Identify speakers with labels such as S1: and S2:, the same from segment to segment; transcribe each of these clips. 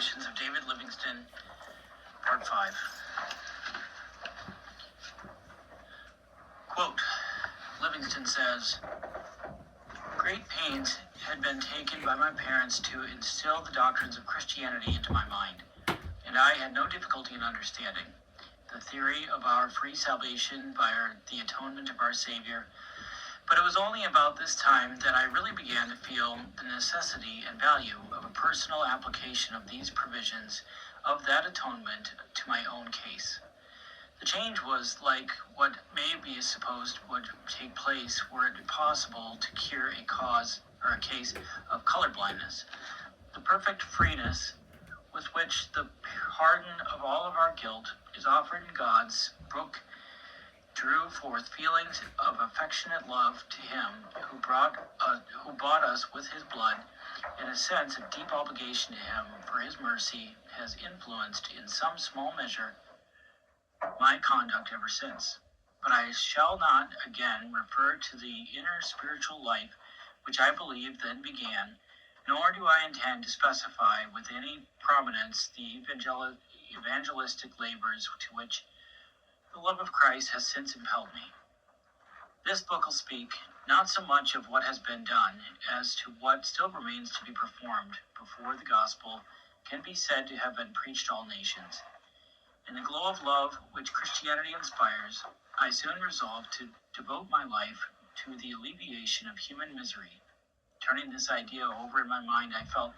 S1: Observations of David Livingston, Part 5. Quote, Livingston says, "Great pains had been taken by my parents to instill the doctrines of Christianity into my mind, and I had no difficulty in understanding the theory of our free salvation by the atonement of our Savior. But it was only about this time that I really began to feel the necessity and value of a personal application of these provisions of that atonement to my own case. The change was like what may be supposed would take place were it possible to cure a case of color blindness. The perfect freeness with which the pardon of all of our guilt is offered in God's brook drew forth feelings of affectionate love to him who bought us with his blood, and a sense of deep obligation to him for his mercy has influenced in some small measure my conduct ever since. But I shall not again refer to the inner spiritual life which I believe then began, nor do I intend to specify with any prominence the evangelistic labors to which the love of Christ has since impelled me. This book will speak not so much of what has been done as to what still remains to be performed before the gospel can be said to have been preached to all nations. In the glow of love which Christianity inspires, I soon resolved to devote my life to the alleviation of human misery. Turning this idea over in my mind, I felt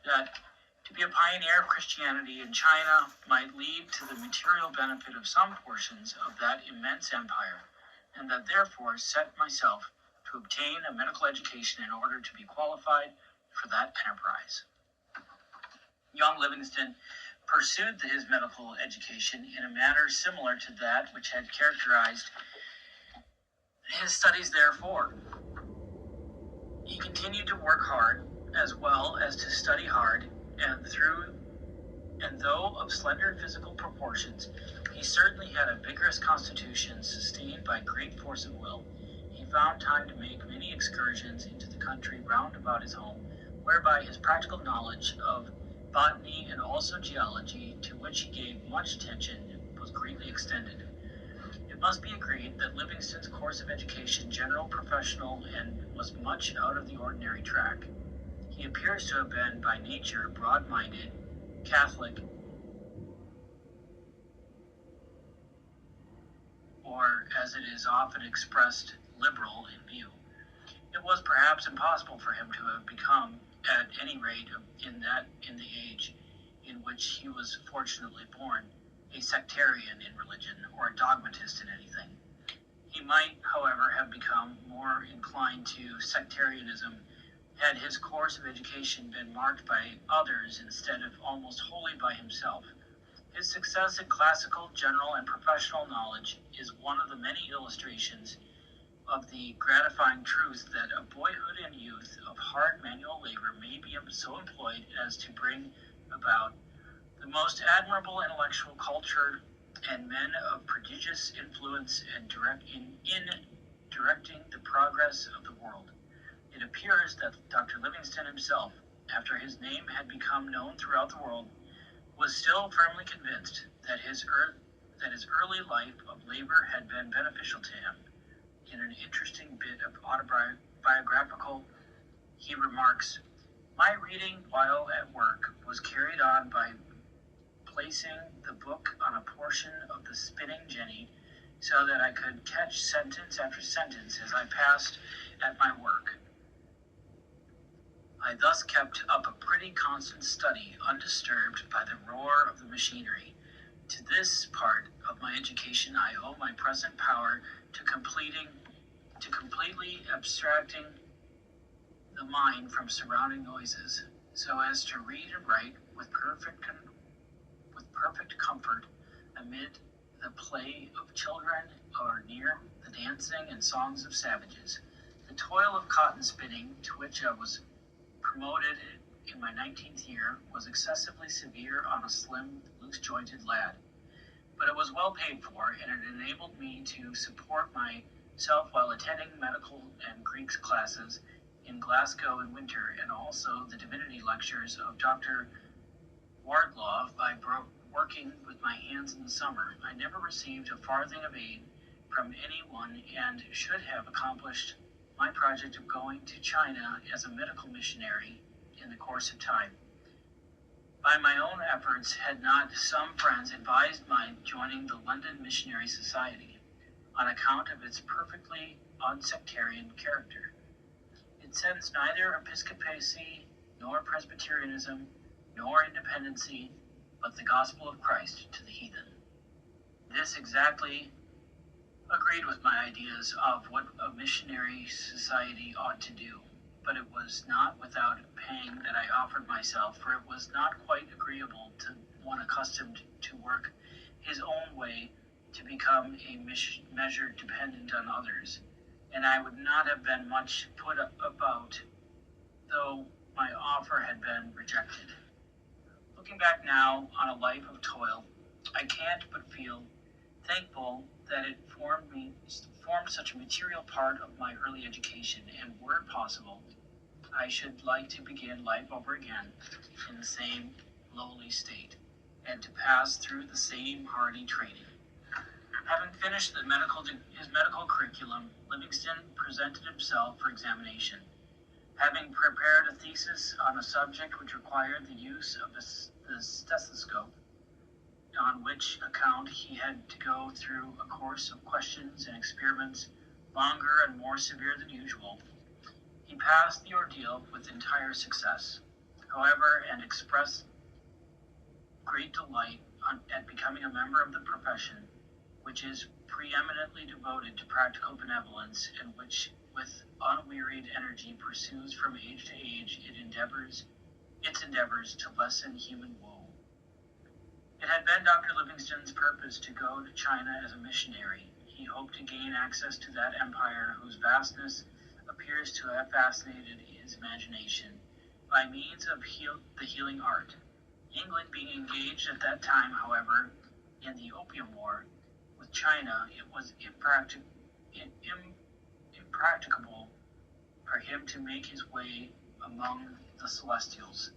S1: that to be a pioneer of Christianity in China might lead to the material benefit of some portions of that immense empire, and that therefore set myself to obtain a medical education in order to be qualified for that enterprise." Young Livingston pursued his medical education in a manner similar to that which had characterized his studies therefore. He continued to work hard as well as to study hard, and though of slender physical proportions, he certainly had a vigorous constitution sustained by great force of will. He found time to make many excursions into the country round about his home, whereby his practical knowledge of botany and also geology, to which he gave much attention, was greatly extended. It must be agreed that Livingston's course of education, general, professional, and was much out of the ordinary track. He appears to have been by nature broad-minded, Catholic, or, as it is often expressed, liberal in view. It was perhaps impossible for him to have become, at any rate in the age in which he was fortunately born, a sectarian in religion or a dogmatist in anything. He might, however, have become more inclined to sectarianism had his course of education been marked by others instead of almost wholly by himself. His success in classical, general, and professional knowledge is one of the many illustrations of the gratifying truth that a boyhood and youth of hard manual labor may be so employed as to bring about the most admirable intellectual culture and men of prodigious influence in directing the progress of the world. It appears that Dr. Livingston himself, after his name had become known throughout the world, was still firmly convinced that his early life of labor had been beneficial to him. In an interesting bit of autobiographical, he remarks, "My reading while at work was carried on by placing the book on a portion of the spinning jenny so that I could catch sentence after sentence as I passed at my work. I thus kept up a pretty constant study, undisturbed by the roar of the machinery. To this part of my education I owe my present power to completely abstracting the mind from surrounding noises, so as to read and write with perfect comfort amid the play of children or near the dancing and songs of savages. The toil of cotton spinning, to which I was promoted in my 19th year, was excessively severe on a slim, loose-jointed lad, but it was well paid for, and it enabled me to support myself while attending medical and Greek classes in Glasgow in winter, and also the divinity lectures of Dr. ward law by working with my hands in the summer. I never received a farthing of aid from anyone and should have accomplished my project of going to China as a medical missionary in the course of time. By my own efforts, had not some friends advised my joining the London Missionary Society on account of its perfectly unsectarian character. It sends neither episcopacy nor Presbyterianism nor independency, but the gospel of Christ to the heathen. This exactly agreed with my ideas of what a missionary society ought to do, but it was not without pang that I offered myself, for it was not quite agreeable to one accustomed to work his own way to become a measure dependent on others, and I would not have been much put about, though my offer had been rejected. Looking back now on a life of toil, I can't but feel thankful that it formed such a material part of my early education, and were it possible, I should like to begin life over again in the same lowly state, and to pass through the same hardy training. Having finished his medical curriculum, Livingston presented himself for examination. Having prepared a thesis on a subject which required the use of the stethoscope, on which account he had to go through a course of questions and experiments longer and more severe than usual, he passed the ordeal with entire success, however, and expressed great delight at becoming a member of the profession, which is preeminently devoted to practical benevolence, and which, with unwearied energy, pursues from age to age its endeavors to lessen human woe. It had been Dr. Livingston's purpose to go to China as a missionary. He hoped to gain access to that empire whose vastness appears to have fascinated his imagination by means of the healing art. England being engaged at that time, however, in the Opium War with China, it was impracticable for him to make his way among the Celestials.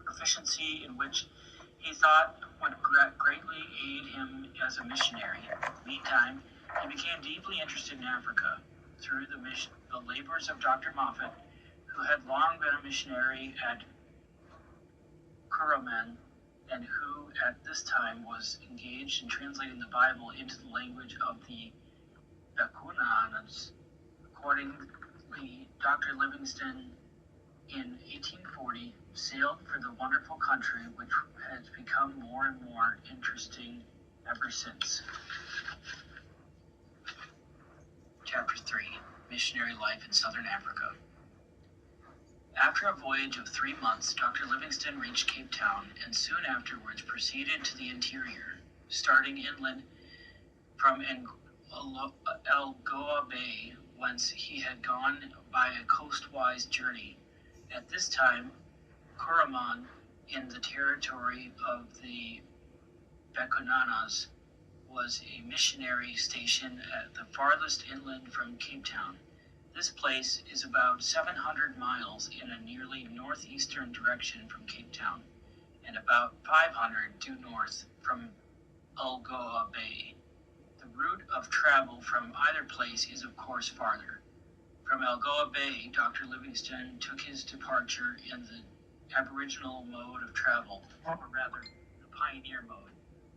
S1: Proficiency in which he thought would greatly aid him as a missionary. Meantime, he became deeply interested in Africa through the labors of Dr. Moffat, who had long been a missionary at Kuruman, and who at this time was engaged in translating the Bible into the language of the Bechuanas. Accordingly, Dr. Livingston in 1840 sailed for the wonderful country, which has become more and more interesting ever since. Chapter 3, Missionary Life in Southern Africa. After a voyage of 3 months, Dr. Livingston reached Cape Town, and soon afterwards proceeded to the interior, starting inland from Algoa Bay, whence he had gone by a coastwise journey. At this time, Kuruman, in the territory of the Bechuanas, was a missionary station at the farthest inland from Cape Town. This place is about 700 miles in a nearly northeastern direction from Cape Town, and about 500 due north from Algoa Bay. The route of travel from either place is of course farther. From Algoa Bay, Dr. Livingston took his departure in the aboriginal mode of travel, or rather, the pioneer mode,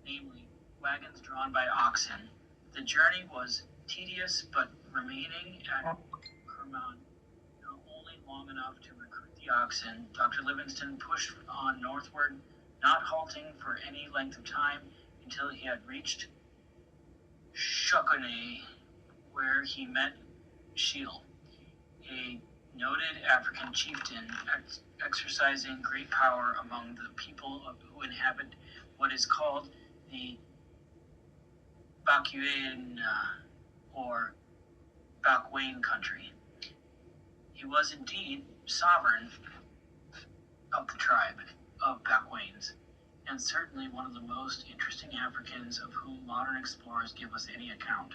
S1: namely, wagons drawn by oxen. The journey was tedious, but remaining at Kuruman only long enough to recruit the oxen, Dr. Livingston pushed on northward, not halting for any length of time until he had reached Shokone, where he met Shiel, a noted African chieftain exercising great power among the people who inhabit what is called the Bakuan or Bakwain country. He was indeed sovereign of the tribe of Bakwains, and certainly one of the most interesting Africans of whom modern explorers give us any account.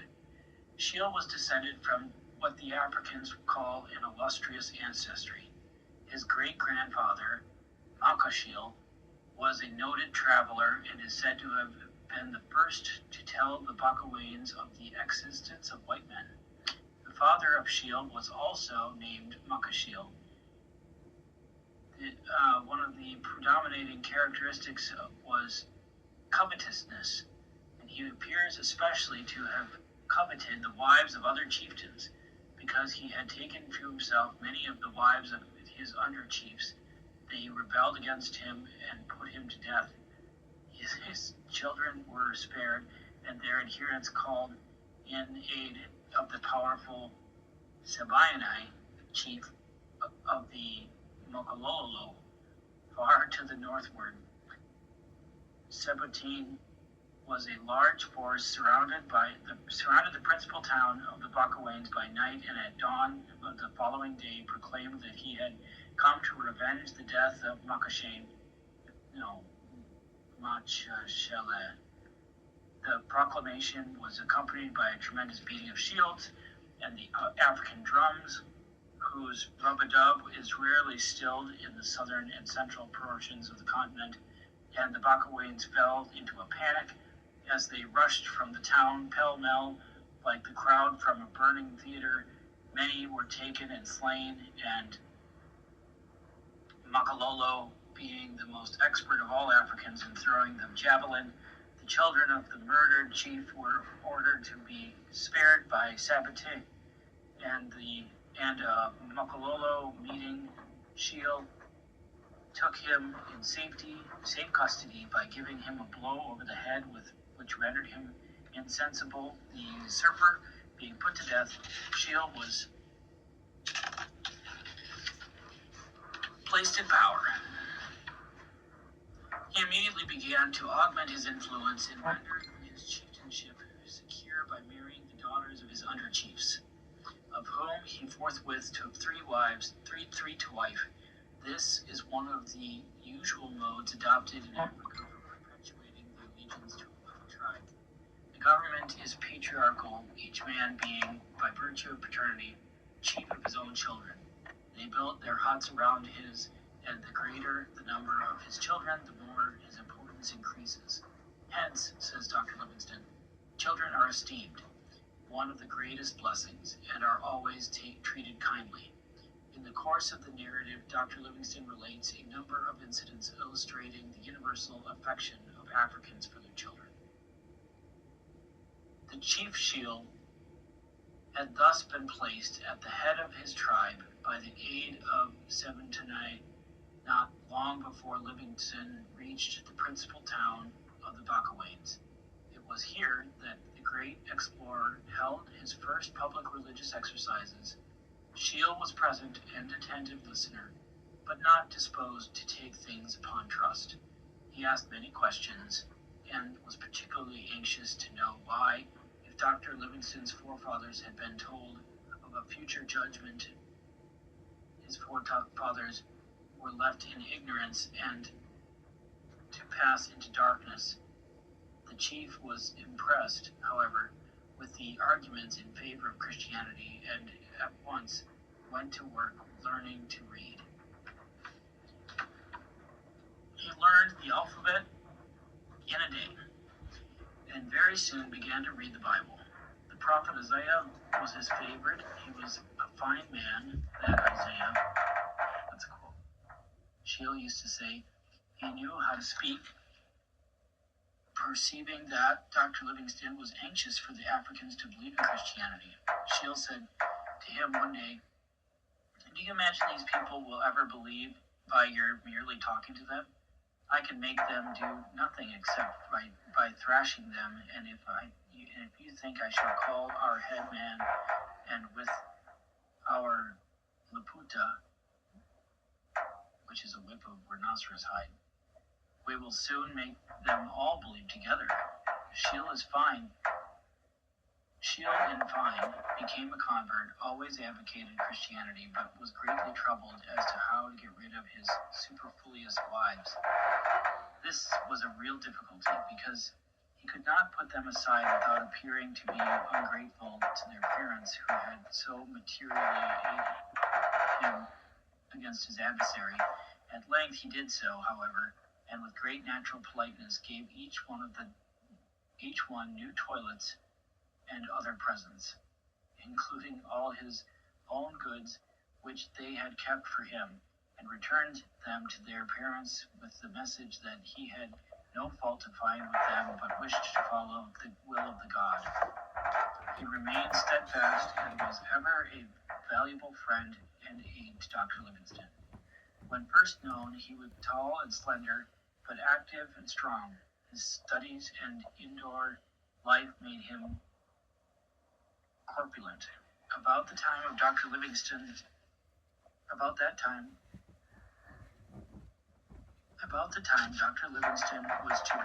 S1: Shiel was descended from what the Africans call an illustrious ancestry. His great-grandfather, Makashiel, was a noted traveler and is said to have been the first to tell the Bakawains of the existence of white men. The father of Shiel was also named Makashiel. One of the predominating characteristics was covetousness, and he appears especially to have coveted the wives of other chieftains, because he had taken to himself many of the wives of his under chiefs. They rebelled against him and put him to death. His children were spared, and their adherents called in aid of the powerful Sabayanai chief of the Mokololo, far to the northward. Sebutine was a large force surrounded the principal town of the Bakawains by night, and at dawn of the following day proclaimed that he had come to revenge the death of Makashane. Machshele. The proclamation was accompanied by a tremendous beating of shields and the African drums, whose rub-a-dub is rarely stilled in the southern and central portions of the continent, and the Bakawains fell into a panic as they rushed from the town pell-mell like the crowd from a burning theater. Many were taken and slain, and Makalolo, being the most expert of all Africans in throwing the javelin, the children of the murdered chief were ordered to be spared by Sabate, and Makalolo, meeting Shiel, took him in safe custody by giving him a blow over the head which rendered him insensible. The usurper being put to death, Shiel was placed in power. He immediately began to augment his influence in rendering his chieftainship secure by marrying the daughters of his under-chiefs, of whom he forthwith took 3 wives, three to wife. This is one of the usual modes adopted in Africa for perpetuating the allegiance to a tribe. The government is patriarchal, each man being, by virtue of paternity, chief of his own children. They built their huts around his, and the greater the number of his children, the more his importance increases. Hence, says Dr. Livingston, children are esteemed, one of the greatest blessings, and are always treated kindly. In the course of the narrative, Dr. Livingston relates a number of incidents illustrating the universal affection of Africans for their children. The chief Shiel had thus been placed at the head of his tribe by the aid of Sebentanai not long before Livingston reached the principal town of the Bakawains. It was here that the great explorer held his first public religious exercises. Shiel was present and attentive listener, but not disposed to take things upon trust. He asked many questions, and was particularly anxious to know why, if Dr. Livingston's forefathers had been told of a future judgment, his forefathers were left in ignorance and to pass into darkness. The chief was impressed, however, with the arguments in favor of Christianity, and at once went to work learning to read. He learned the alphabet in a day, and very soon began to read the Bible. The prophet Isaiah was his favorite. He was a fine man, that Isaiah. That's a quote. Shiel used to say he knew how to speak. Perceiving that Dr. Livingston was anxious for the Africans to believe in Christianity, Shiel said to him one day, "Do you imagine these people will ever believe by your merely talking to them? I can make them do nothing except by thrashing them, and if you think I shall call our head man, and with our laputa," which is a whip of rhinoceros hide, "we will soon make them all believe together. Shiel is fine, Shield, in fine, became a convert, always advocated Christianity, but was greatly troubled as to how to get rid of his superfluous wives. This was a real difficulty, because he could not put them aside without appearing to be ungrateful to their parents who had so materially aided him against his adversary. At length he did so, however, and with great natural politeness gave each one new toilets and other presents, including all his own goods which they had kept for him, and returned them to their parents with the message that he had no fault to find with them, but wished to follow the will of the God. He remained steadfast and was ever a valuable friend and aid to Dr. Livingston. When first known, he was tall and slender, but active and strong. His studies and indoor life made him corpulent. About that time, Dr. Livingston was to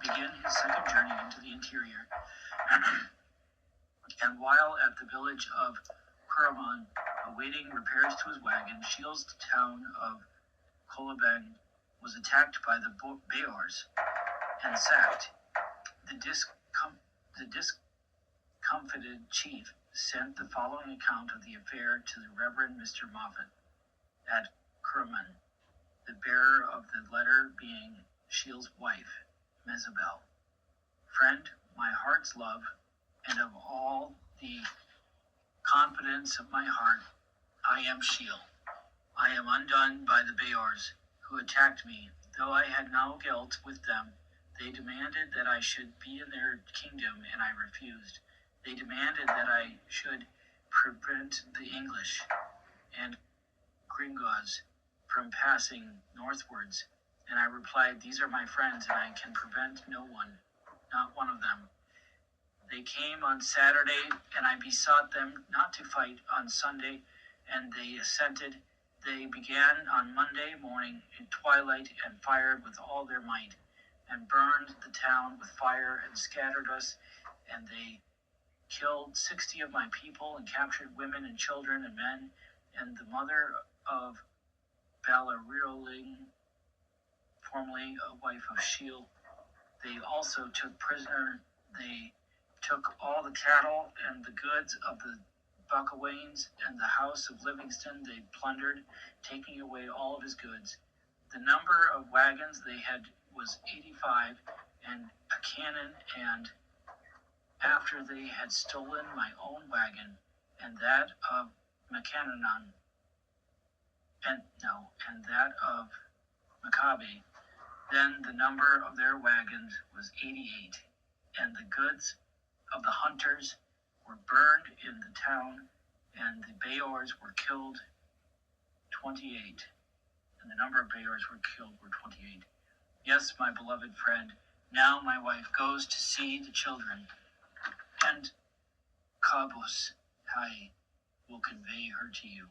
S1: begin his second journey into the interior, and while at the village of Kuruman, awaiting repairs to his wagon, Shield's town of Kolobeng was attacked by the Beors and sacked. The discomfited chief sent the following account of the affair to the Reverend Mr. Moffat at Kuruman, the bearer of the letter being Shield's wife, Mezabel. Friend, my heart's love, and of all the confidence of my heart, I am Shield. I am undone by the Beors, who attacked me. Though I had no guilt with them, they demanded that I should be in their kingdom, and I refused. They demanded that I should prevent the English and Gringos from passing northwards, and I replied, these are my friends, and I can prevent no one, not one of them. They came on Saturday, and I besought them not to fight on Sunday, and they assented. They began on Monday morning at twilight and fired with all their might, and burned the town with fire and scattered us, and they killed 60 of my people and captured women and children and men, and the mother of Balariling, formerly a wife of Shield, they also took prisoner. They took all the cattle and the goods of the Buckawains and the house of Livingston they plundered, taking away all of his goods. The number of wagons they had was 85, and a cannon, and after they had stolen my own wagon, and that of Macananon, and that of Maccabi, then the number of their wagons was 88, and the goods of the hunters were burned in the town, and the Beors were killed 28, and the number of Beors were killed were 28. Yes, my beloved friend, now my wife goes to see the children, and Kabus Hai will convey her to you.